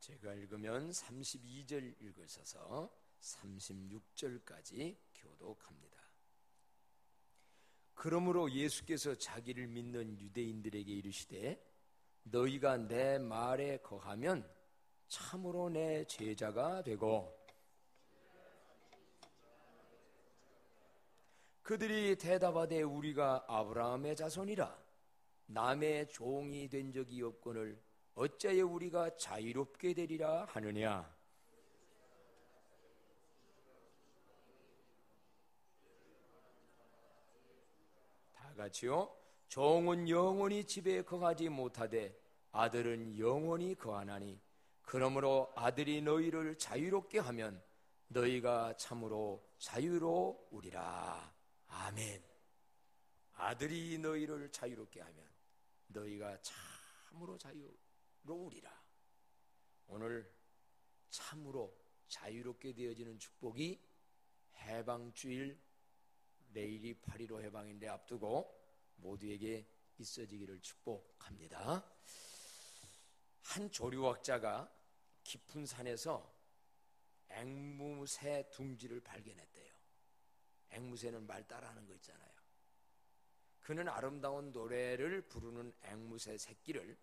제가 읽으면 32절 읽으셔서 36절까지 교독합니다. 그러므로 예수께서 자기를 믿는 유대인들에게 이르시되 너희가 내 말에 거하면 참으로 내 제자가 되고, 그들이 대답하되 우리가 아브라함의 자손이라 남의 종이 된 적이 없거늘 어찌하여 우리가 자유롭게 되리라 하느냐. 다 같이요. 종은 영원히 집에 거하지 못하되 아들은 영원히 거하나니 그러므로 아들이 너희를 자유롭게 하면 너희가 참으로 자유로우리라. 아멘. 아들이 너희를 자유롭게 하면 너희가 참으로 자유로우리라. 오늘 참으로 자유롭게 되어지는 축복이 해방주일, 내일이 8.15 해방인데 앞두고 모두에게 있어지기를 축복합니다. 한 조류학자가 깊은 산에서 앵무새 둥지를 발견했대요. 앵무새는 말 따라하는 거 있잖아요. 그는 아름다운 노래를 부르는 앵무새 새끼를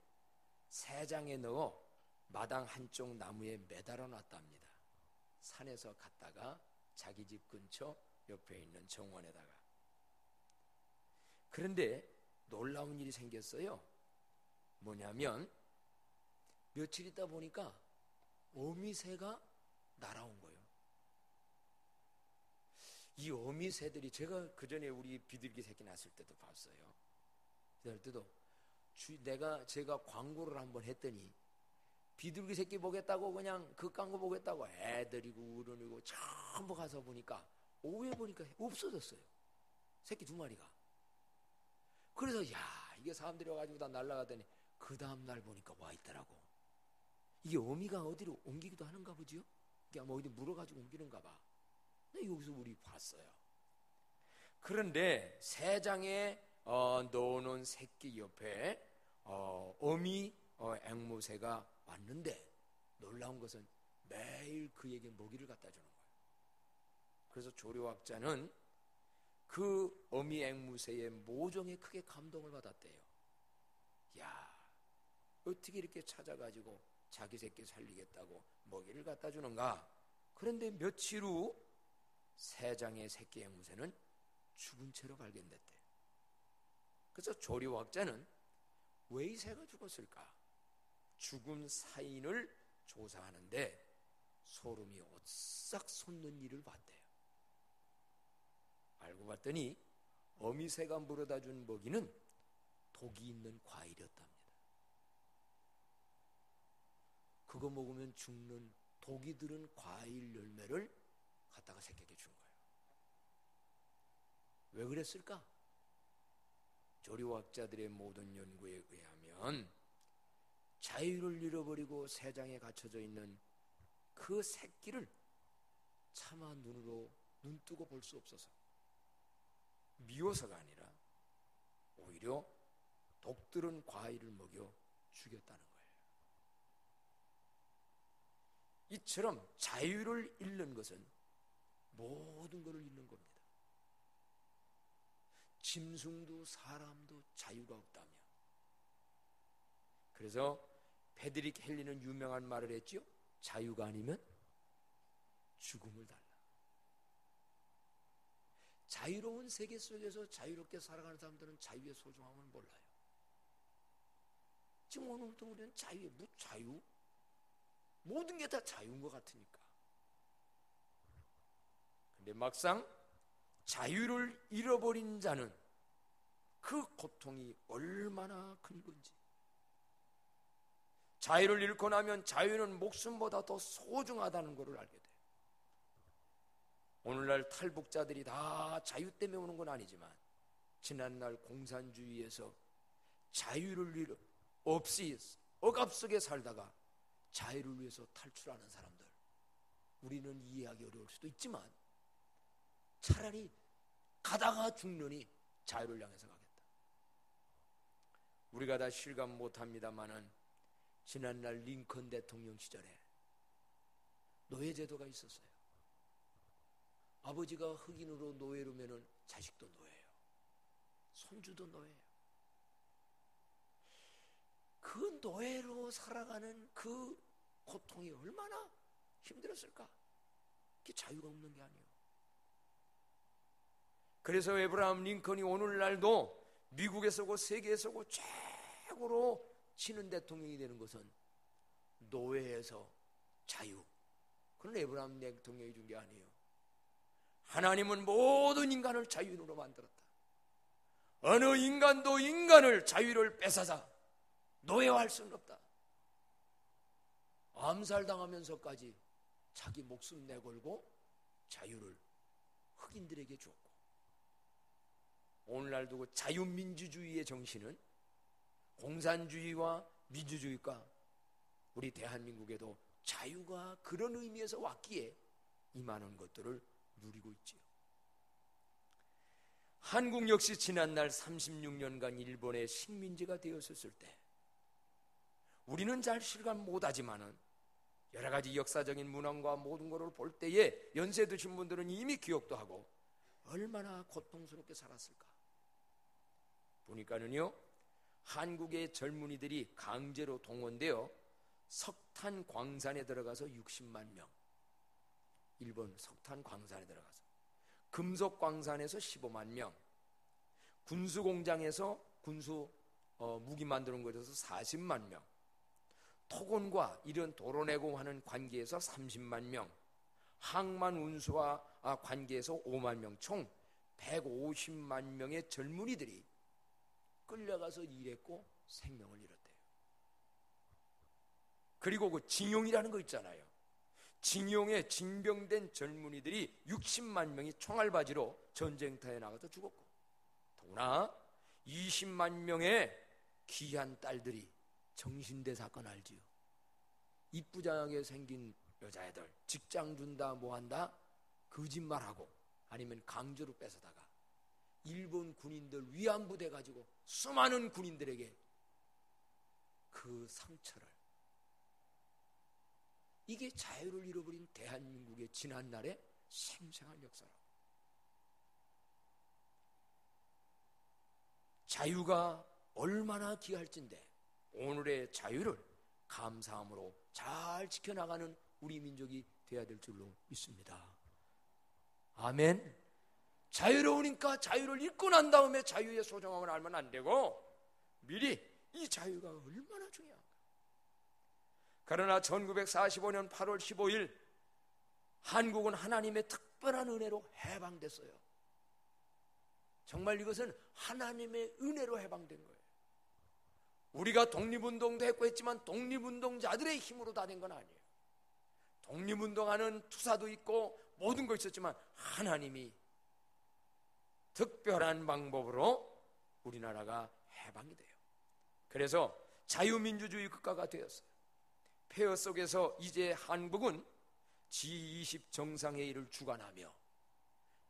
새장에 넣어 마당 한쪽 나무에 매달아 놨답니다. 산에서 갔다가 자기 집 근처 옆에 있는 정원에다가. 그런데 놀라운 일이 생겼어요. 뭐냐면 며칠 있다 보니까 어미새가 날아온 거예요. 이 어미새들이, 제가 그 전에 우리 비둘기 새끼 낳았을 때도 봤어요. 그럴 때도 제가 광고를 한번 했더니 비둘기 새끼 보겠다고 그냥 극광고 보겠다고 애들이고 어른이고 전부 가서 보니까 오후에 보니까 없어졌어요. 새끼 2마리가. 그래서 이게 사람들이 와가지고 다 날아가더니 그 다음날 보니까 와 있더라고. 이게 어미가 어디로 옮기기도 하는가 보지요? 이게 아마 어디 물어가지고 옮기는가 봐. 여기서 우리 봤어요. 그런데 새장에 넣어놓은 새끼 옆에 어미 앵무새가 왔는데 놀라운 것은 매일 그에게 먹이를 갖다 주는 거예요. 그래서 조류학자는 그 어미 앵무새의 모종에 크게 감동을 받았대요. 어떻게 이렇게 찾아가지고 자기 새끼 살리겠다고 먹이를 갖다 주는가. 그런데 며칠 후 새장의 새끼 앵무새는 죽은 채로 발견됐대요. 그래서 조류학자는 왜 이 새가 죽었을까? 죽은 사인을 조사하는데 소름이 오싹 솟는 일을 봤대요. 알고 봤더니 어미새가 물어다 준 먹이는 독이 있는 과일이었답니다. 그거 먹으면 죽는 독이 들은 과일 열매를 갖다가 새끼에게 준 거예요. 왜 그랬을까? 조류학자들의 모든 연구에 의하면 자유를 잃어버리고 새장에 갇혀져 있는 그 새끼를 차마 눈으로 눈뜨고 볼 수 없어서 미워서가 아니라 오히려 독들은 과일을 먹여 죽였다는 거예요. 이처럼 자유를 잃는 것은 모든 것을 잃는 겁니다. 짐승도 사람도 자유가 없다며. 그래서 페드릭 헨리는 유명한 말을 했죠. 자유가 아니면 죽음을 달라. 자유로운 세계 속에서 자유롭게 살아가는 사람들은 자유의 소중함을 몰라요. 지금 오늘부터 우리는 자유에 자유? 모든 게 다 자유인 것 같으니까. 근데 막상 자유를 잃어버린 자는 그 고통이 얼마나 큰 건지. 자유를 잃고 나면 자유는 목숨보다 더 소중하다는 것을 알게 돼요. 오늘날 탈북자들이 다 자유 때문에 오는 건 아니지만 지난날 공산주의에서 자유를 없이 억압 속에 살다가 자유를 위해서 탈출하는 사람들, 우리는 이해하기 어려울 수도 있지만 차라리 가다가 죽느니 자유를 향해서 가겠다. 우리가 다 실감 못합니다마는 지난날 링컨 대통령 시절에 노예제도가 있었어요. 아버지가 흑인으로 노예로면은 자식도 노예예요. 손주도 노예예요. 그 노예로 살아가는 그 고통이 얼마나 힘들었을까? 그게 자유가 없는 게 아니에요. 그래서 에브라함 링컨이 오늘날도 미국에서고 세계에서고 최고로 치는 대통령이 되는 것은 노예에서 자유. 그건 에브라함 대통령이 준 게 아니에요. 하나님은 모든 인간을 자유인으로 만들었다. 어느 인간도 인간을 자유를 뺏어서 노예화할 수는 없다. 암살당하면서까지 자기 목숨 내걸고 자유를 흑인들에게 주었고, 오늘날도 그 자유민주주의의 정신은 공산주의와 민주주의가 우리 대한민국에도 자유가 그런 의미에서 왔기에 이 많은 것들을 누리고 있지요. 한국 역시 지난날 36년간 일본의 식민지가 되었을 때 우리는 잘 실감 못하지만은 여러 가지 역사적인 문헌과 모든 것을 볼 때에 연세 드신 분들은 이미 기억도 하고 얼마나 고통스럽게 살았을까. 보니까는요, 한국의 젊은이들이 강제로 동원되어 석탄 광산에 들어가서 60만 명, 일본 석탄 광산에 들어가서, 금속 광산에서 15만 명, 군수 공장에서 군수 무기 만드는 곳에서 40만 명, 토건과 이런 도로 내공하는 관계에서 30만 명, 항만 운수와 관계에서 5만 명, 총 150만 명의 젊은이들이 끌려가서 일했고 생명을 잃었대요. 그리고 그 징용이라는 거 있잖아요. 징용에 징병된 젊은이들이 60만 명이 총알바지로 전쟁터에 나가서 죽었고, 더구나 20만 명의 귀한 딸들이 정신대 사건 알지요? 이쁘장하게 생긴 여자애들 직장 준다 뭐한다 거짓말하고 아니면 강제로 뺏어다가 일본 군인들 위안부 돼가지고 수많은 군인들에게 그 상처를, 이게 자유를 잃어버린 대한민국의 지난날의 생생한 역사라고. 자유가 얼마나 귀할진데 오늘의 자유를 감사함으로 잘 지켜나가는 우리 민족이 되어야 될 줄로 믿습니다. 아멘. 자유로우니까 자유를 잃고 난 다음에 자유의 소중함을 알면 안 되고 미리 이 자유가 얼마나 중요한가. 그러나 1945년 8월 15일 한국은 하나님의 특별한 은혜로 해방됐어요. 정말 이것은 하나님의 은혜로 해방된 거예요. 우리가 독립운동도 했고 했지만 독립운동자들의 힘으로 다 된 건 아니에요. 독립운동하는 투사도 있고 모든 거 있었지만 하나님이 특별한 방법으로 우리나라가 해방이 돼요. 그래서 자유민주주의 국가가 되었어요. 폐허 속에서 이제 한국은 G20 정상회의를 주관하며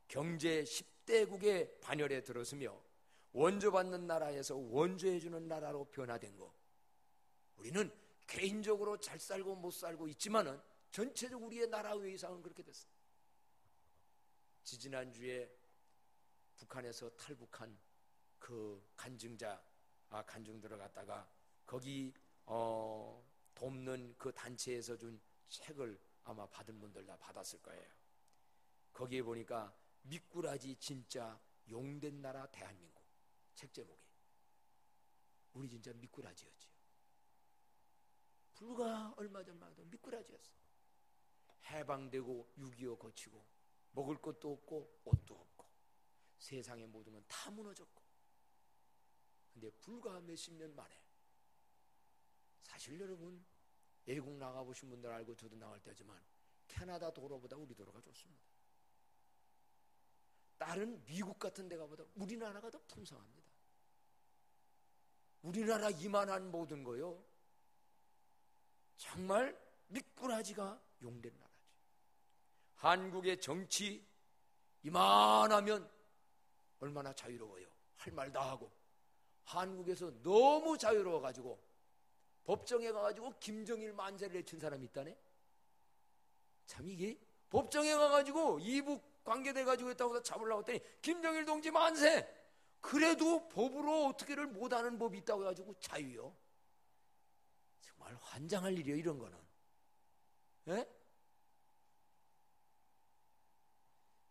경제 10대국의 반열에 들었으며 원조받는 나라에서 원조해주는 나라로 변화된 거. 우리는 개인적으로 잘 살고 못 살고 있지만은 전체적 우리의 나라 외상은 그렇게 됐어요. 지지난주에 북한에서 탈북한 그 간증 들어갔다가 거기 돕는 그 단체에서 준 책을 아마 받은 분들 다 받았을 거예요. 거기에 보니까 미꾸라지 진짜 용된 나라 대한민국, 책 제목이. 우리 진짜 미꾸라지였지요. 불과 얼마 전만 해도 미꾸라지였어. 해방되고 6.25 거치고 먹을 것도 없고 옷도 없고 세상의 모든 건 다 무너졌고, 근데 불과 몇십 년 만에, 사실 여러분 외국 나가보신 분들 알고 저도 나갈 때지만 캐나다 도로보다 우리 도로가 좋습니다. 다른 미국 같은 데 가보다 우리나라가 더 풍성합니다. 우리나라 이만한 모든 거요, 정말 미꾸라지가 용된 나라지. 한국의 정치 이만하면 얼마나 자유로워요. 할 말 다 하고. 한국에서 너무 자유로워가지고 법정에 가가지고 김정일 만세를 외친 사람이 있다네. 참 이게 법정에 가가지고 이북 관계돼가지고 했다고 해서 잡으려고 했더니 김정일 동지 만세. 그래도 법으로 어떻게를 못하는 법이 있다고 해가지고 자유요. 정말 환장할 일이요 이런 거는. 예?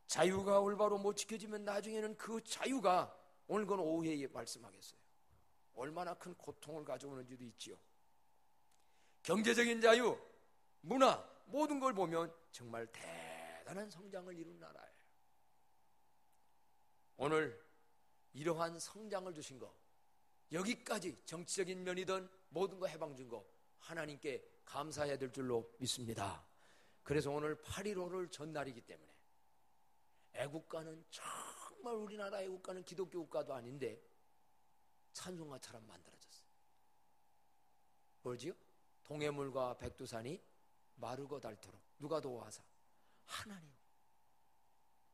자유가 올바로 못 지켜지면 나중에는 그 자유가, 오늘 건 오후에 말씀하겠어요, 얼마나 큰 고통을 가져오는지도 있지요. 경제적인 자유, 문화, 모든 걸 보면 정말 대단한 성장을 이룬 나라예요. 오늘 이러한 성장을 주신 거, 여기까지 정치적인 면이든 모든 거 해방 준 거 하나님께 감사해야 될 줄로 믿습니다. 그래서 오늘 8.15를 전날이기 때문에 애국가는 정말 우리나라 애국가는 기독교 국가도 아닌데 찬송가처럼 만들어졌어요. 뭐지요? 동해물과 백두산이 마르고 닳도록 누가 도와사? 하나님.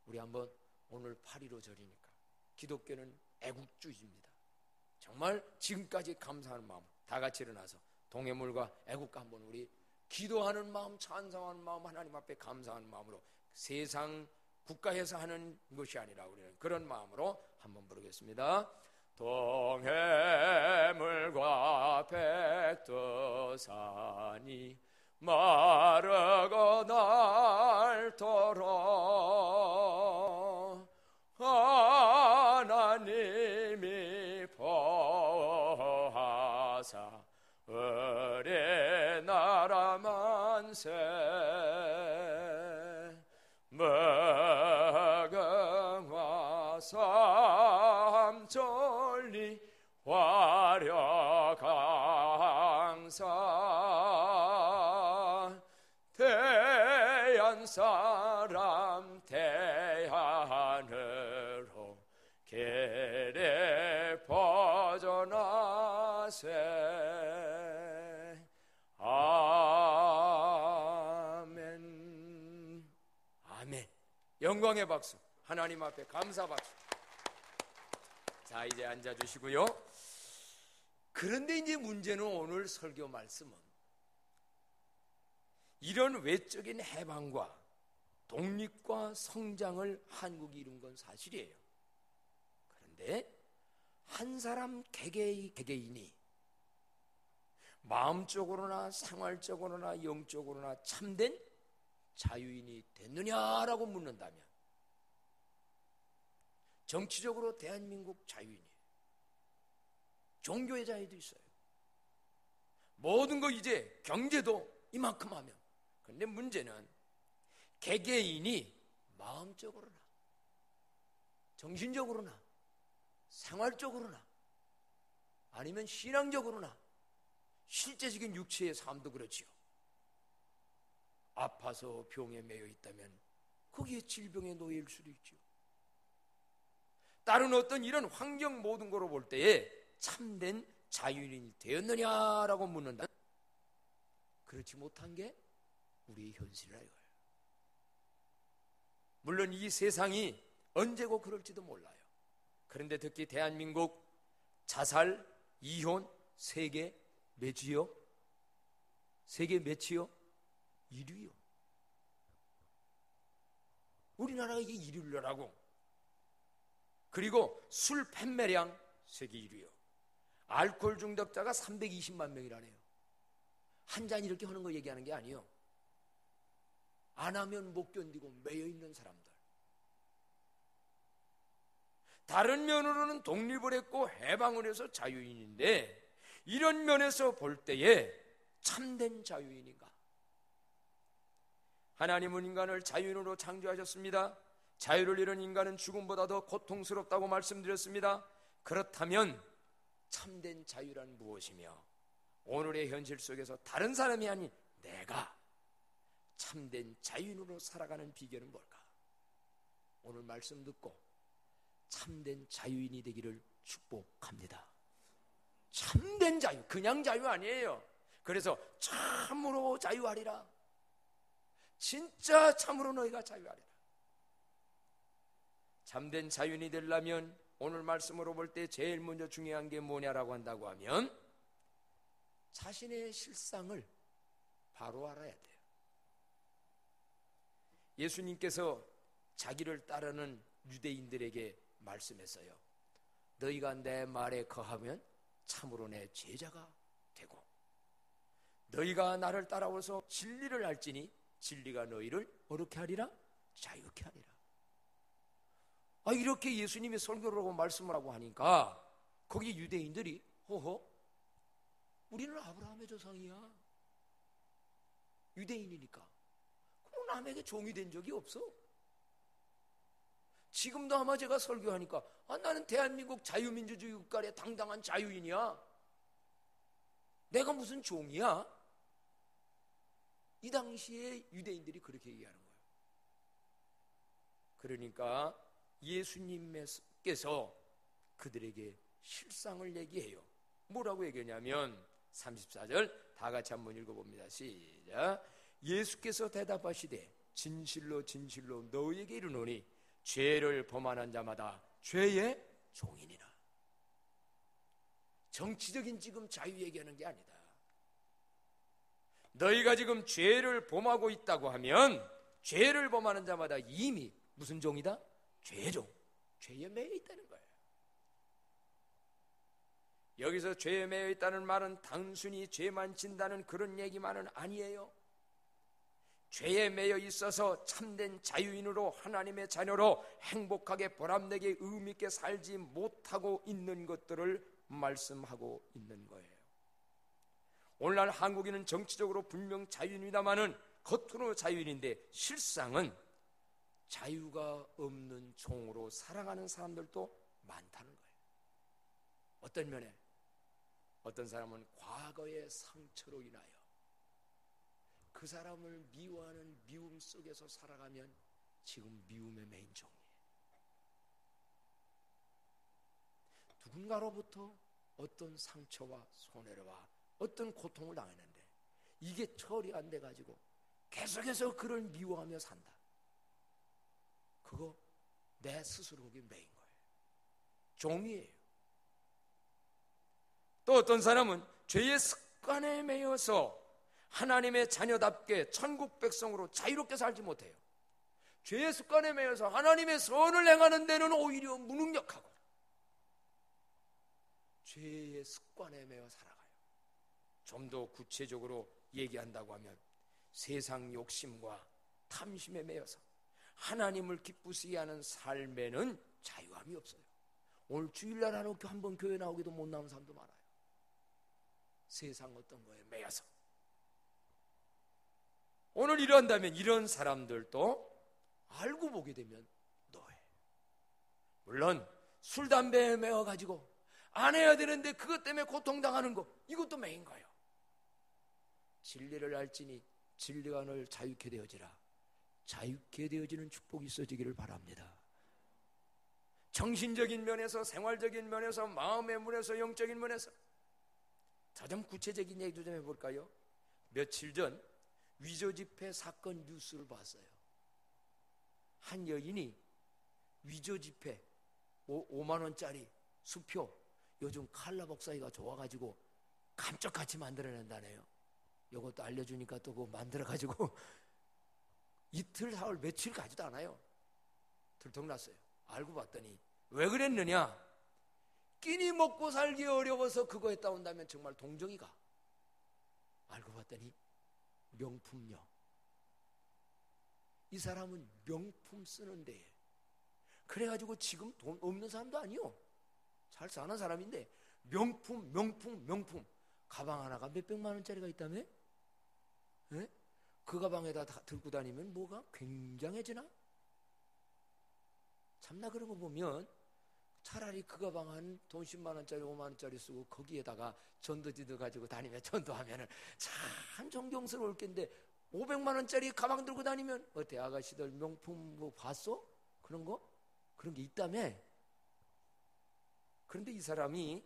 우리 한번 오늘 8.15 절이니까 기독교는 애국주의입니다. 정말 지금까지 감사하는 마음 다 같이 일어나서 동해물과 애국가 한번 우리 기도하는 마음, 찬송하는 마음, 하나님 앞에 감사하는 마음으로, 세상 국가에서 하는 것이 아니라 우리는 그런 마음으로 한번 부르겠습니다. 동해물과 백두산이 마르고 닳도록 하나님이 보호하사 우리나라 만세 무궁화 삼천리 화려강사 대한 사람 대하늘로 길에 퍼져나세. 아멘. 아멘. 영광의 박수, 하나님 앞에 감사 박수. 자, 이제 앉아주시고요. 그런데 이제 문제는 오늘 설교 말씀은 이런 외적인 해방과 독립과 성장을 한국이 이룬 건 사실이에요. 그런데 한 사람 개개인이 마음적으로나 생활적으로나 영적으로나 참된 자유인이 됐느냐라고 묻는다면 정치적으로 대한민국 자유인이에요. 종교의 자유도 있어요. 모든 거 이제 경제도 이만큼 하면. 그런데 문제는 개개인이 마음적으로나 정신적으로나 생활적으로나 아니면 신앙적으로나 실제적인 육체의 삶도 그렇지요. 아파서 병에 매여 있다면 거기에 질병에 놓일 수도 있죠. 다른 어떤 이런 환경 모든 거로 볼 때에 참된 자유인이 되었느냐라고 묻는다. 그렇지 못한 게 우리의 현실이라 이거예요. 물론 이 세상이 언제고 그럴지도 몰라요. 그런데 특히 대한민국 자살, 이혼, 세계 몇이요? 세계 몇이요? 1위요. 우리나라가 이게 1위라고. 그리고 술 판매량 세계 1위요. 알코올 중독자가 320만 명이라네요. 한 잔 이렇게 하는 거 얘기하는 게 아니에요. 안 하면 못 견디고 매여 있는 사람들. 다른 면으로는 독립을 했고 해방을 해서 자유인인데, 이런 면에서 볼 때에 참된 자유인인가? 하나님은 인간을 자유인으로 창조하셨습니다. 자유를 잃은 인간은 죽음보다 더 고통스럽다고 말씀드렸습니다. 그렇다면 참된 자유란 무엇이며, 오늘의 현실 속에서 다른 사람이 아닌 내가 참된 자유인으로 살아가는 비결은 뭘까? 오늘 말씀 듣고 참된 자유인이 되기를 축복합니다. 참된 자유, 그냥 자유 아니에요. 그래서 참으로 자유하리라. 진짜 참으로 너희가 자유하리라. 참된 자유인이 되려면 오늘 말씀으로 볼 때 제일 먼저 중요한 게 뭐냐라고 한다고 하면, 자신의 실상을 바로 알아야 돼요. 예수님께서 자기를 따르는 유대인들에게 말씀했어요. 너희가 내 말에 거하면 참으로 내 제자가 되고, 너희가 나를 따라와서 진리를 알지니 진리가 너희를 어떻게 하리라? 자유케 하리라. 이렇게 예수님이 설교를 하고 말씀을 하고 하니까 거기 유대인들이 호호, 우리는 아브라함의 조상이야. 유대인이니까. 그럼 남에게 종이 된 적이 없어. 지금도 아마 제가 설교하니까 나는 대한민국 자유민주주의 국가의 당당한 자유인이야. 내가 무슨 종이야? 이 당시에 유대인들이 그렇게 얘기하는 거예요. 그러니까 예수님께서 그들에게 실상을 얘기해요. 뭐라고 얘기하냐면 34절 다 같이 한번 읽어봅니다. 시작. 예수께서 대답하시되 진실로 진실로 너희에게 이르노니 죄를 범하는 자마다 죄의 종이니라. 정치적인 지금 자유 얘기하는 게 아니다. 너희가 지금 죄를 범하고 있다고 하면 죄를 범하는 자마다 이미 무슨 종이다? 죄의 종, 죄에 매여 있다는 거예요. 여기서 죄에 매여 있다는 말은 단순히 죄만 진다는 그런 얘기만은 아니에요. 죄에 매여 있어서 참된 자유인으로 하나님의 자녀로 행복하게 보람되게 의미있게 살지 못하고 있는 것들을 말씀하고 있는 거예요. 오늘날 한국인은 정치적으로 분명 자유인이다마는 겉으로 자유인인데 실상은 자유가 없는 종으로 살아가는 사람들도 많다는 거예요. 어떤 면에? 어떤 사람은 과거의 상처로 인하여 그 사람을 미워하는 미움 속에서 살아가면 지금 미움의 메인 종이에요. 누군가로부터 어떤 상처와 손해와 어떤 고통을 당했는데 이게 처리 안 돼가지고 계속해서 그를 미워하며 산다. 그거 내 스스로에게 매인 거예요. 종이에요. 또 어떤 사람은 죄의 습관에 매여서 하나님의 자녀답게 천국 백성으로 자유롭게 살지 못해요. 죄의 습관에 매여서 하나님의 선을 행하는 데는 오히려 무능력하고 죄의 습관에 매여 살아가요. 좀 더 구체적으로 얘기한다고 하면 세상 욕심과 탐심에 매여서 하나님을 기쁘시게 하는 삶에는 자유함이 없어요. 오늘 주일날 한번 교회 나오기도 못 나온 사람도 많아요. 세상 어떤 거에 매여서. 오늘 이런다면 이런 사람들도 알고 보게 되면 노예. 물론 술, 담배에 매여가지고 안 해야 되는데 그것 때문에 고통당하는 거, 이것도 매인 거예요. 진리를 알지니 진리가 너를 자유케 되어지라. 자유케 되어지는 축복이 있어지기를 바랍니다. 정신적인 면에서, 생활적인 면에서, 마음의 면에서, 영적인 면에서. 더 좀 구체적인 얘기도 좀 해볼까요? 며칠 전 위조지폐 사건 뉴스를 봤어요. 한 여인이 위조지폐 5만 원짜리 수표, 요즘 칼라 복사기가 좋아가지고 감쪽같이 만들어낸다네요. 이것도 알려주니까 또 그거 만들어가지고 이틀, 사흘, 며칠 가지도 않아요. 들통났어요. 알고 봤더니 왜 그랬느냐? 끼니 먹고 살기 어려워서 그거 했다 온다면 정말 동정이 가. 알고 봤더니 명품요. 이 사람은 명품 쓰는데, 그래가지고 지금 돈 없는 사람도 아니요. 잘 사는 사람인데 명품 가방 하나가 몇백만 원짜리가 있다며? 네? 그 가방에다 들고 다니면 뭐가 굉장해지나? 참나 그런 거 보면 차라리 그 가방 한 돈 10만 원짜리 5만 원짜리 쓰고 거기에다가 전도지도 가지고 다니면 전도하면은 참 존경스러울 텐데 500만 원짜리 가방 들고 다니면 어때? 아가씨들 명품 뭐 봤어? 그런 거? 그런 게 있다며? 그런데 이 사람이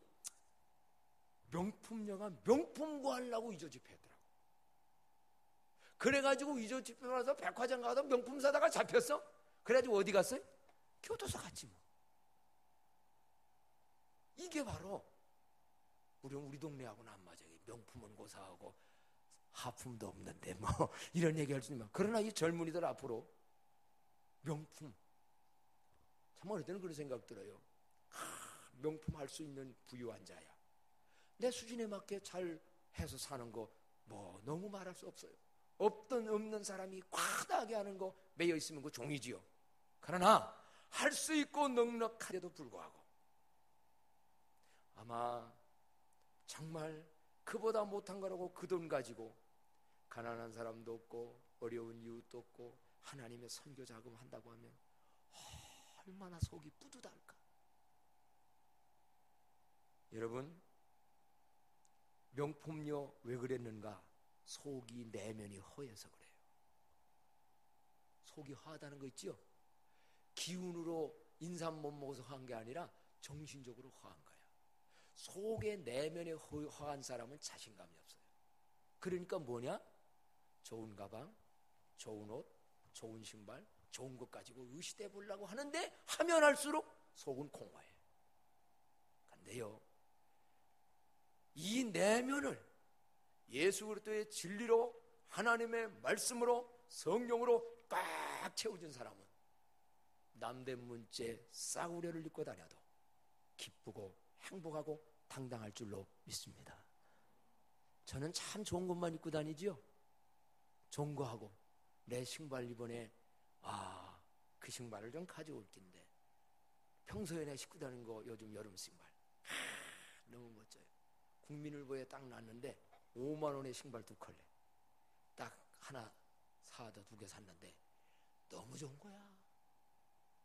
명품녀가 명품 구하려고 위조지폐했더라고. 그래가지고 위조지폐 가서 백화점 가서 명품 사다가 잡혔어. 그래가지고 어디 갔어요? 교도소 갔지 뭐. 이게 바로 우리 동네하고는 안 맞아요. 명품은 고사하고 하품도 없는데 뭐 이런 얘기할 수 있지만, 그러나 이 젊은이들 앞으로 명품, 정말 어떤 그런 생각 들어요. 명품 할 수 있는 부유한 자야, 내 수준에 맞게 잘 해서 사는 거 뭐 너무 말할 수 없어요. 없는 사람이 과다하게 하는 거 매여 있으면 그 종이지요. 그러나 할 수 있고 넉넉한데도 불구하고 아마 정말 그보다 못한 거라고 그 돈 가지고 가난한 사람도 없고 어려운 이웃도 없고 하나님의 선교 자금 한다고 하면 얼마나 속이 뿌듯할까. 여러분, 명품료 왜 그랬는가? 속이 내면이 허해서 그래요. 속이 허하다는 거 있죠? 기운으로 인삼 못 먹어서 허한 게 아니라 정신적으로 허한 거야. 속에 내면에 허한 사람은 자신감이 없어요. 그러니까 뭐냐? 좋은 가방, 좋은 옷, 좋은 신발, 좋은 것 가지고 의시돼 보려고 하는데 하면 할수록 속은 공허해. 근데요, 이 내면을 예수 그리스도의 진리로, 하나님의 말씀으로, 성령으로 꽉 채워진 사람은 남된 문째 싸구려를 입고 다녀도 기쁘고 행복하고 당당할 줄로 믿습니다. 저는 참 좋은 것만 입고 다니지요. 좋은 거 하고 내 신발 이번에 그 신발을 좀 가져올 텐데, 평소에 내 신고 다니는 거 요즘 여름 신발 너무 멋져요. 국민을보에 딱 놨는데 5만 원의 신발 2컬레 딱 하나 사다 2개 샀는데 너무 좋은 거야.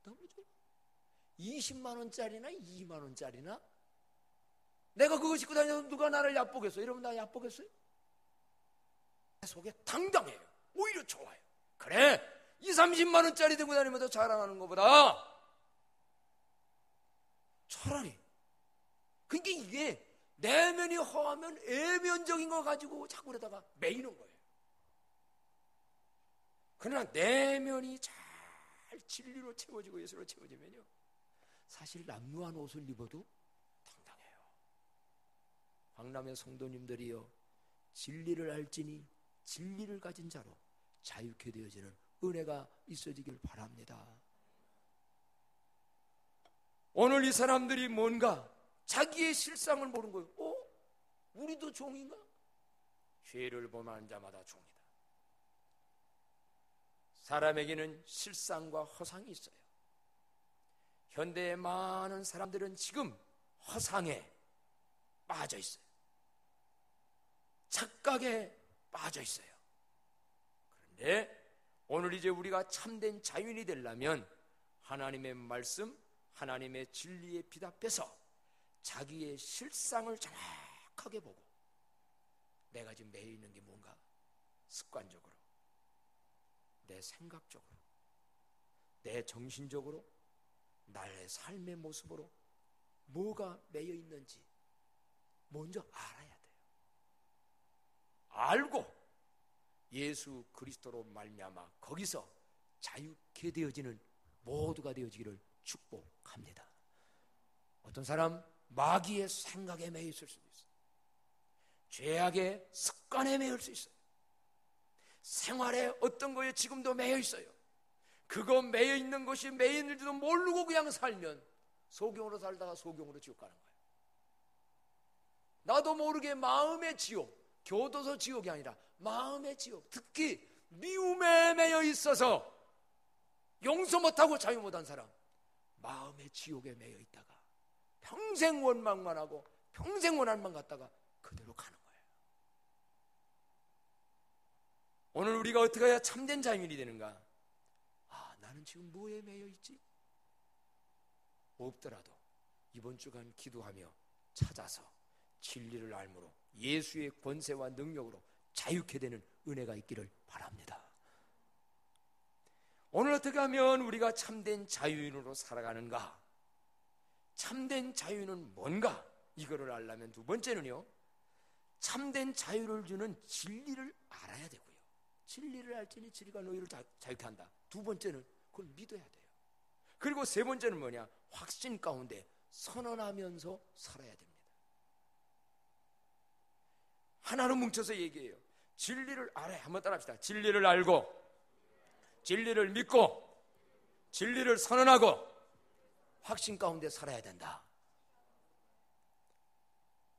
너무 좋아. 20만 원짜리나 2만 원짜리나 내가 그거 신고 다녀도 누가 나를 얕보겠어? 이러면 나 얕보겠어요? 내 속에 당당해요. 오히려 좋아요. 그래, 20-30만 원짜리 들고 다니면 더 자랑하는 것보다 차라리, 그러니까 이게 내면이 허하면 외면적인 거 가지고 자꾸 그러다가 매이는 거예요. 그러나 내면이 잘 진리로 채워지고 예수로 채워지면요, 사실 남루한 옷을 입어도 당당해요. 광남의 성도님들이요, 진리를 알지니 진리를 가진 자로 자유케 되어지는 은혜가 있어지길 바랍니다. 오늘 이 사람들이 뭔가 자기의 실상을 모르는 거예요. 우리도 종인가? 죄를 범하는 자마다 종이다. 사람에게는 실상과 허상이 있어요. 현대의 많은 사람들은 지금 허상에 빠져 있어요. 착각에 빠져 있어요. 그런데 오늘 이제 우리가 참된 자유인이 되려면 하나님의 말씀, 하나님의 진리에 비답해서 자기의 실상을 정확하게 보고, 내가 지금 매여 있는 게 뭔가, 습관적으로, 내 생각적으로, 내 정신적으로, 나의 삶의 모습으로 뭐가 매여 있는지 먼저 알아야 돼요. 알고 예수 그리스도로 말미암아 거기서 자유케 되어지는 모두가 되어지기를 축복합니다. 어떤 사람 마귀의 생각에 매여 있을 수도 있어요. 죄악의 습관에 매일 수 있어요. 생활에 어떤 거에 지금도 매여 있어요. 그거 매여 있는 것이 매여 있는지도 모르고 그냥 살면 소경으로 살다가 소경으로 지옥 가는 거예요. 나도 모르게 마음의 지옥, 교도소 지옥이 아니라 마음의 지옥, 특히 미움에 매여 있어서 용서 못하고 자유 못한 사람, 마음의 지옥에 매여 있다가 평생 원망만 하고 평생 원한만 갖다가 그대로 가는 거예요. 오늘 우리가 어떻게 해야 참된 자유인이 되는가? 나는 지금 뭐에 매여 있지? 없더라도 이번 주간 기도하며 찾아서 진리를 알므로 예수의 권세와 능력으로 자유케 되는 은혜가 있기를 바랍니다. 오늘 어떻게 하면 우리가 참된 자유인으로 살아가는가? 참된 자유는 뭔가? 이거를 알려면 두 번째는요, 참된 자유를 주는 진리를 알아야 되고요. 진리를 알지니 진리가 너희를 자유케 한다. 두 번째는 그걸 믿어야 돼요. 그리고 세 번째는 뭐냐? 확신 가운데 선언하면서 살아야 됩니다. 하나로 뭉쳐서 얘기해요. 진리를 알아야. 한번 따라합시다. 진리를 알고, 진리를 믿고, 진리를 선언하고 확신 가운데 살아야 된다.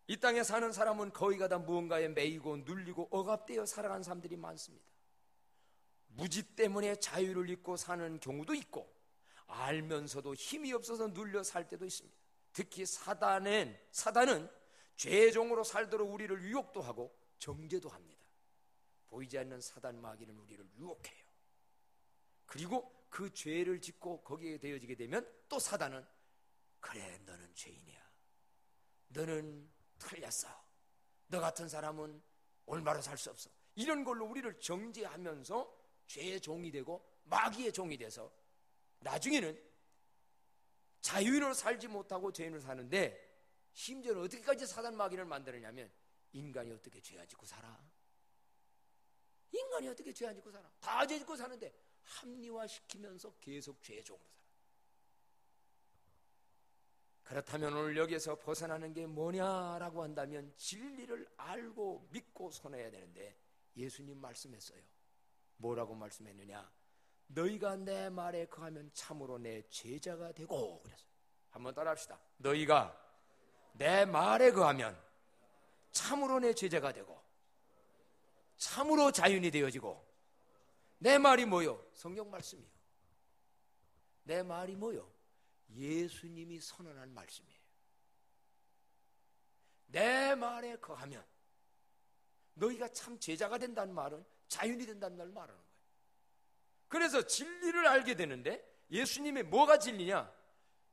이 땅에 사는 사람은 거의가 다 무언가에 매이고 눌리고 억압되어 살아가는 사람들이 많습니다. 무지 때문에 자유를 잊고 사는 경우도 있고, 알면서도 힘이 없어서 눌려 살 때도 있습니다. 특히 사단은 죄의 종으로 살도록 우리를 유혹도 하고 정죄도 합니다. 보이지 않는 사단 마귀는 우리를 유혹해요. 그리고 그 죄를 짓고 거기에 되어지게 되면 또 사단은, 그래 너는 죄인이야, 너는 틀렸어, 너 같은 사람은 올바로 살 수 없어, 이런 걸로 우리를 정죄하면서 죄의 종이 되고 마귀의 종이 돼서 나중에는 자유인으로 살지 못하고 죄인으로 사는데, 심지어는 어떻게까지 사단 마귀를 만드느냐면, 인간이 어떻게 죄 안 짓고 살아? 인간이 어떻게 죄 안 짓고 살아? 다 죄 짓고 사는데 합리화시키면서 계속 죄의 종으로 살아. 그렇다면 오늘 여기에서 벗어나는 게 뭐냐라고 한다면, 진리를 알고 믿고 선해야 되는데, 예수님 말씀했어요. 뭐라고 말씀했느냐? 너희가 내 말에 거하면 참으로 내 제자가 되고 그랬어요. 한번 따라합시다. 너희가 내 말에 거하면 참으로 내 제자가 되고 참으로 자유인이 되어지고. 내 말이 뭐요? 성경 말씀이요. 내 말이 뭐요? 예수님이 선언한 말씀이에요. 내 말에 거하면, 너희가 참 제자가 된다는 말은 자유인이 된다는 말 말하는 거예요. 그래서 진리를 알게 되는데, 예수님의 뭐가 진리냐?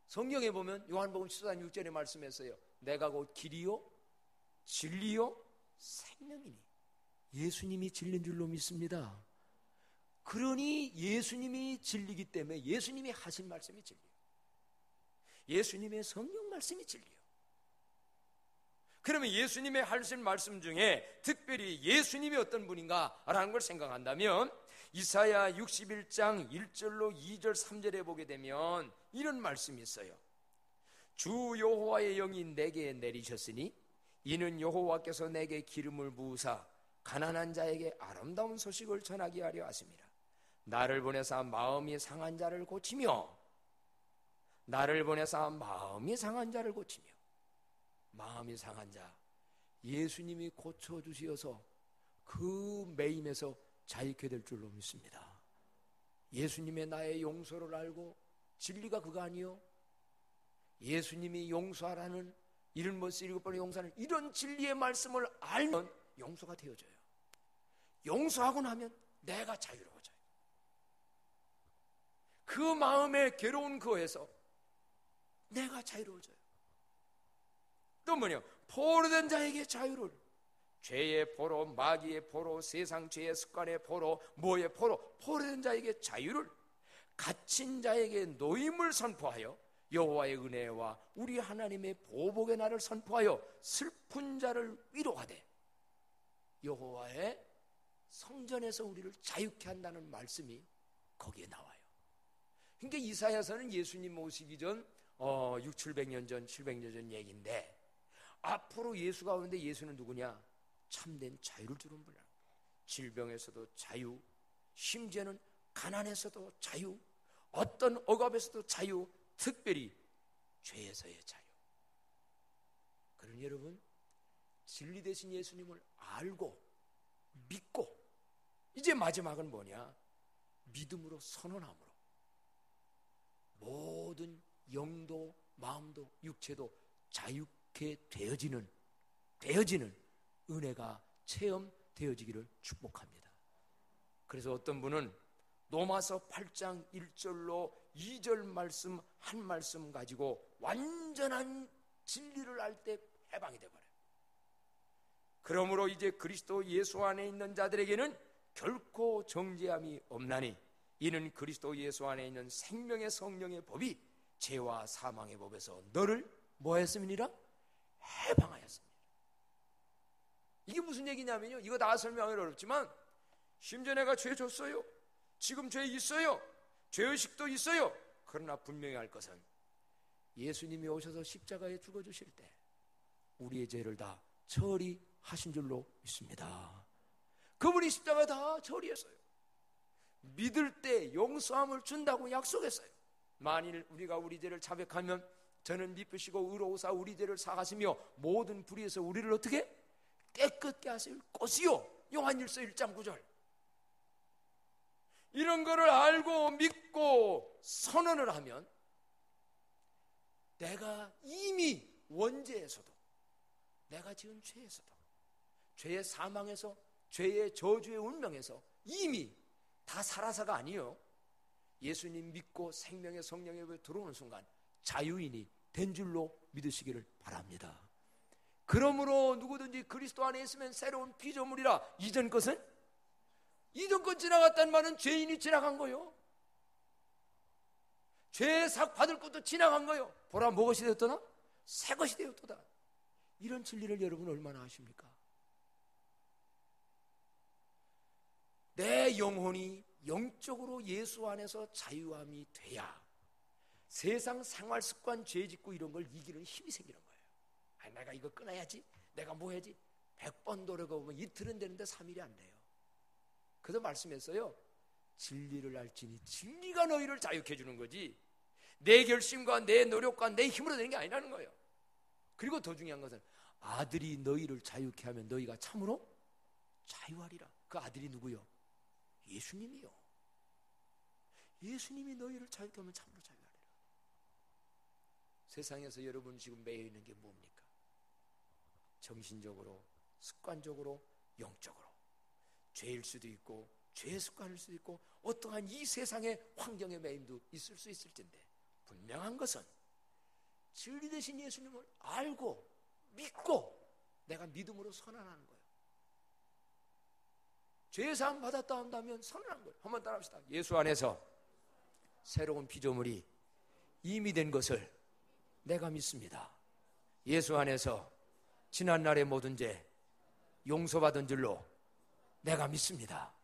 성경에 보면 요한복음 14장 6절에 말씀했어요. 내가 곧 길이요 진리요 생명이니. 예수님이 진리인 줄로 믿습니다. 그러니 예수님이 진리이기 때문에 예수님이 하신 말씀이 진리예요. 예수님의 성경 말씀이 진리예요. 그러면 예수님의 하신 말씀 중에 특별히 예수님이 어떤 분인가라는 걸 생각한다면, 이사야 61장 1절로 2절 3절에 보게 되면 이런 말씀이 있어요. 주 여호와의 영이 내게 내리셨으니 이는 여호와께서 내게 기름을 부으사 가난한 자에게 아름다운 소식을 전하게 하려 하심이라. 나를 보내사 마음이 상한 자를 고치며, 나를 보내사 마음이 상한 자를 고치며. 마음이 상한 자, 예수님이 고쳐주시어서 그 매임에서 자유케 될 줄로 믿습니다. 예수님의 나의 용서를 알고, 진리가 그거 아니요? 예수님이 용서하라는, 이런 것을 7번의 용서하는 이런 진리의 말씀을 알면 용서가 되어져요. 용서하고 나면 내가 자유로워져요. 그 마음의 괴로운 거에서 내가 자유로워져요. 또 뭐냐? 포로된 자에게 자유를. 죄의 포로, 마귀의 포로, 세상 죄의 습관의 포로, 뭐의 포로? 포로된 자에게 자유를, 갇힌 자에게 노임을 선포하여 여호와의 은혜와 우리 하나님의 보복의 날을 선포하여 슬픈 자를 위로하되 여호와의 성전에서 우리를 자유케 한다는 말씀이 거기에 나와요. 그러니까 이사야서는 예수님 오시기 전 700년 전, 700년 전 얘기인데, 앞으로 예수가 오는데 예수는 누구냐? 참된 자유를 주는 분이야. 질병에서도 자유, 심지어는 가난에서도 자유, 어떤 억압에서도 자유, 특별히 죄에서의 자유. 그러니 여러분, 진리 되신 예수님을 알고 믿고, 이제 마지막은 뭐냐? 믿음으로 선언함으로 모든 영도 마음도 육체도 자유케 되어지는 은혜가 체험되어지기를 축복합니다. 그래서 어떤 분은 로마서 8장 1절로 2절 말씀 한 말씀 가지고 완전한 진리를 알 때 해방이 되어버려요. 그러므로 이제 그리스도 예수 안에 있는 자들에게는 결코 정죄함이 없나니 이는 그리스도 예수 안에 있는 생명의 성령의 법이 죄와 사망의 법에서 너를 뭐 했음이니라? 해방하였습니다. 이게 무슨 얘기냐면요, 이거 다 설명하기 어렵지만, 심지어 내가 죄 졌어요, 지금 죄 있어요, 죄의식도 있어요. 그러나 분명히 할 것은 예수님이 오셔서 십자가에 죽어주실 때 우리의 죄를 다 처리 하신 줄로 믿습니다. 그분이 십자가 다 처리했어요. 믿을 때 용서함을 준다고 약속했어요. 만일 우리가 우리 죄를 자백하면 저는 미쁘시고 의로우사 우리 죄를 사하시며 모든 불의에서 우리를 어떻게? 깨끗게 하실 것이요. 요한일서 1장 9절. 이런 거를 알고 믿고 선언을 하면 내가 이미 원죄에서도, 내가 지은 죄에서도, 죄의 사망에서, 죄의 저주의 운명에서 이미 다 살아서가 아니요, 예수님 믿고 생명의 성령에 들어오는 순간 자유인이 된 줄로 믿으시기를 바랍니다. 그러므로 누구든지 그리스도 안에 있으면 새로운 피조물이라. 이전 것은? 이전 것 지나갔다는 말은 죄인이 지나간 거요. 죄의 삭 받을 것도 지나간 거요. 보라, 무엇이 되었더나? 새 것이 되었도다. 이런 진리를 여러분 얼마나 아십니까? 내 영혼이 영적으로 예수 안에서 자유함이 돼야 세상 생활 습관, 죄 짓고 이런 걸 이기는 힘이 생기는 거예요. 내가 이거 끊어야지, 내가 뭐 해야지. 100번 노력해보면 이틀은 되는데 3일이 안 돼요. 그래서 말씀했어요. 진리를 알지니 진리가 너희를 자유케 해주는 거지, 내 결심과 내 노력과 내 힘으로 되는 게 아니라는 거예요. 그리고 더 중요한 것은 아들이 너희를 자유케 하면 너희가 참으로 자유하리라. 그 아들이 누구요? 예수님이요. 예수님이 너희를 자유케 하면 참으로 자유하리라. 세상에서 여러분 지금 매여 있는 게 뭡니까? 정신적으로, 습관적으로, 영적으로 죄일 수도 있고 죄의 습관일 수도 있고 어떠한 이 세상의 환경의 매임도 있을 수 있을 텐데, 분명한 것은 진리 되신 예수님을 알고 믿고 내가 믿음으로 선언하는 거예요. 죄사함 받았다 한다면 선언한 거예요. 한번 따라합시다. 예수 안에서 새로운 피조물이 이미 된 것을 내가 믿습니다. 예수 안에서 지난날의 모든 죄 용서받은 줄로 내가 믿습니다.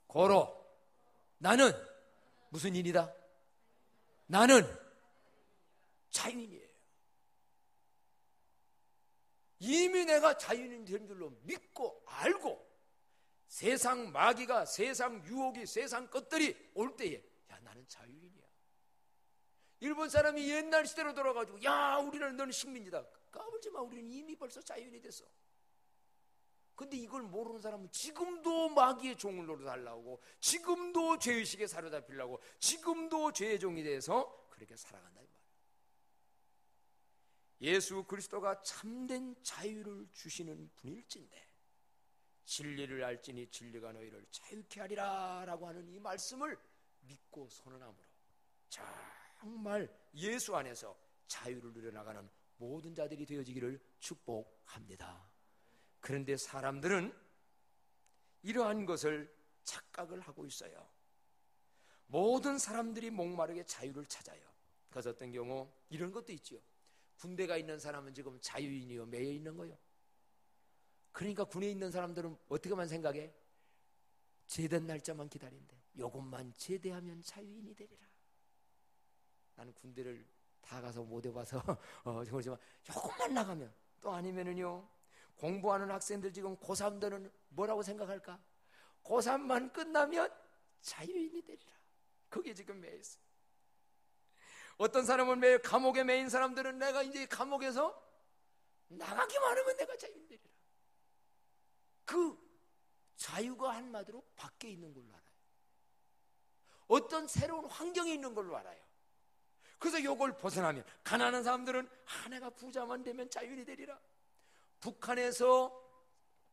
고로 나는 무슨 인이다? 나는 자유인이에요. 이미 내가 자유인이 된 줄로 믿고 알고 세상 마귀가, 세상 유혹이, 세상 것들이 올 때에 야, 나는 자유인이야. 일본 사람이 옛날 시대로 돌아가지고 야, 우리는 너는 식민지다. 까불지 마. 우리는 이미 벌써 자유인이 됐어. 근데 이걸 모르는 사람은 지금도 마귀의 종을 노릇하려고, 지금도 죄의식에 사로잡히려고, 지금도 죄의 종이 돼서 그렇게 살아간다 이 말이에요. 예수 그리스도가 참된 자유를 주시는 분일진데 진리를 알지니 진리가 너희를 자유케 하리라 라고 하는 이 말씀을 믿고 선언함으로 정말 예수 안에서 자유를 누려나가는 모든 자들이 되어지기를 축복합니다. 그런데 사람들은 이러한 것을 착각을 하고 있어요. 모든 사람들이 목마르게 자유를 찾아요. 그래서 어떤 경우 이런 것도 있지요. 군대가 있는 사람은 지금 자유인이요, 매여 있는 거요. 그러니까 군에 있는 사람들은 어떻게만 생각해? 제된 날짜만 기다린대. 요것만 제대하면 자유인이 되리라. 나는 군대를 다 가서 못 해봐서 그렇지만 요것만 나가면, 또 아니면은요, 공부하는 학생들 지금 고3들은 뭐라고 생각할까? 고3만 끝나면 자유인이 되리라. 그게 지금 매여 있어. 어떤 사람은 매일 감옥에 매인 사람들은 내가 이제 감옥에서 나가기만 하면 내가 자유인이 되리라. 그 자유가 한마디로 밖에 있는 걸로 알아요. 어떤 새로운 환경에 있는 걸로 알아요. 그래서 이걸 벗어나면, 가난한 사람들은 내가 부자만 되면 자유인이 되리라. 북한에서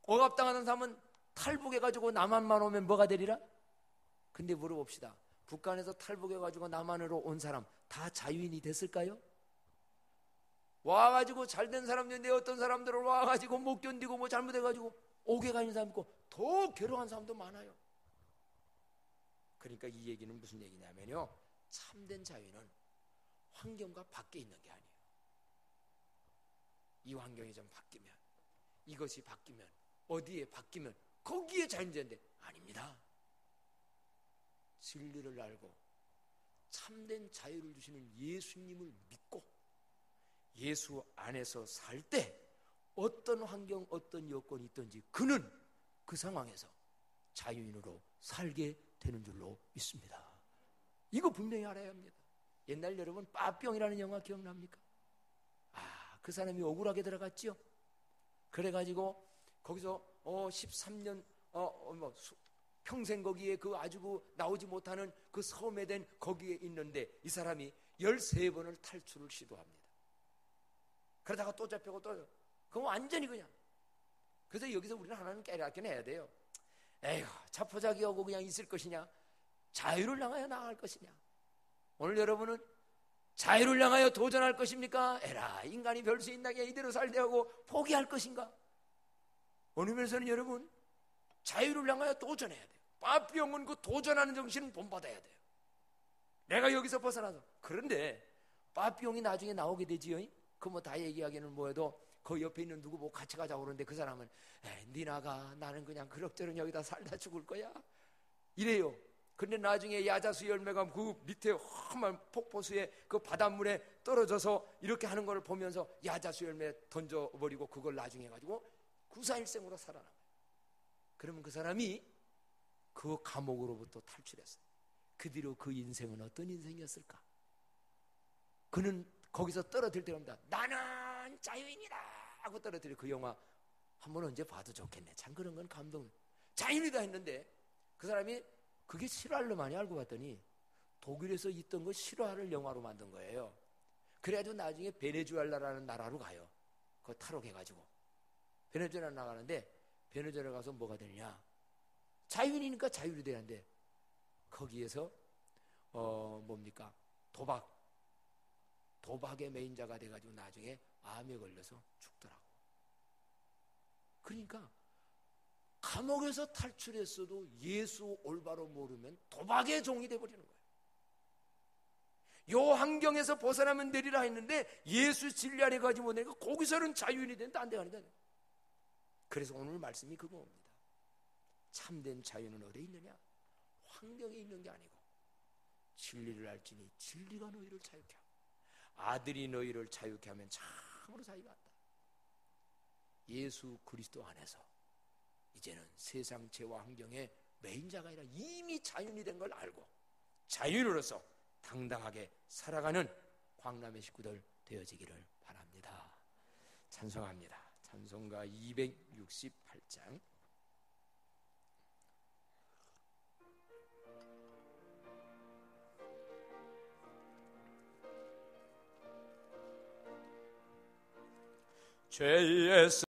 억압당하는 사람은 탈북해가지고 남한만 오면 뭐가 되리라? 근데 물어봅시다. 북한에서 탈북해가지고 남한으로 온 사람 다 자유인이 됐을까요? 와가지고 잘된 사람인데 어떤 사람들은 와가지고 못 견디고 뭐 잘못해가지고 옥에 가는 사람 있고 더 괴로운 사람도 많아요. 그러니까 이 얘기는 무슨 얘기냐면요, 참된 자유는 환경과 밖에 있는 게 아니에요. 이 환경이 좀 바뀌면, 이것이 바뀌면, 어디에 바뀌면 거기에 자유인데 아닙니다. 진리를 알고 참된 자유를 주시는 예수님을 믿고 예수 안에서 살 때 어떤 환경, 어떤 여건이 있든지 그는 그 상황에서 자유인으로 살게 되는 줄로 믿습니다. 이거 분명히 알아야 합니다. 옛날 여러분 빠병이라는 영화 기억납니까? 그 사람이 억울하게 들어갔죠. 그래가지고 거기서 13년 평생 거기에 그 아주 그 나오지 못하는 그 섬에 된 거기에 있는데 이 사람이 13번을 탈출을 시도합니다. 그러다가 또 잡히고 또 그럼 완전히 그냥. 그래서 여기서 우리는 하나는 깨닫게 해야 돼요. 에휴, 자포자기하고 그냥 있을 것이냐, 자유를 향하여 나아갈 것이냐. 오늘 여러분은 자유를 향하여 도전할 것입니까? 에라, 인간이 별 수 있나게 이대로 살게 하고 포기할 것인가? 어느 면에서는 여러분 자유를 향하여 도전해야 돼요. 빠삐용은 그 도전하는 정신은 본받아야 돼요. 내가 여기서 벗어나서. 그런데 빠삐용이 나중에 나오게 되지요. 그 뭐 다 얘기하기는 뭐해도 그 옆에 있는 누구 뭐 같이 가자고 그러는데 그 사람은 니 나가, 나는 그냥 그럭저럭 여기다 살다 죽을 거야 이래요. 근데 나중에 야자수 열매가 그 밑에 험한 폭포수에 그 바닷물에 떨어져서 이렇게 하는 걸 보면서 야자수 열매 던져버리고 그걸 나중에 가지고 구사일생으로 살아난 거예요. 그러면 그 사람이 그 감옥으로부터 탈출했어요. 그 뒤로 그 인생은 어떤 인생이었을까? 그는 거기서 떨어질 때입니다. 나는 자유인이다 하고 떨어뜨려. 그 영화 한번 언제 봐도 좋겠네. 참 그런 건 감동. 자유인이다 했는데 그 사람이 그게 실화를 많이 알고 봤더니 독일에서 있던 거 실화를 영화로 만든 거예요. 그래가지고 나중에 베네수엘라라는 나라로 가요. 그거 탈옥해가지고 베네수엘라 나가는데 베네수엘라 가서 뭐가 되느냐, 자유인이니까 자유로 되는데 거기에서 뭡니까, 도박의 메인자가 돼가지고 나중에 암에 걸려서 죽더라고. 그러니까 감옥에서 탈출했어도 예수 올바로 모르면 도박의 종이 돼버리는 거예요. 요 환경에서 벗어나면 되리라 했는데 예수 진리 안에 가지 못하니까 거기서는 자유인이 된다, 안 되니까. 그래서 오늘 말씀이 그겁니다. 참된 자유는 어디에 있느냐? 환경에 있는 게 아니고 진리를 알지니 진리가 너희를 자유케 하고 아들이 너희를 자유케 하면 참으로 자유가 한다. 예수 그리스도 안에서 이제는 세상 죄와 환경의 메인자가 아니라 이미 자유인이 된 걸 알고 자유인으로서 당당하게 살아가는 광남의 식구들 되어지기를 바랍니다. 찬송합니다. 찬송가 268장. 죄의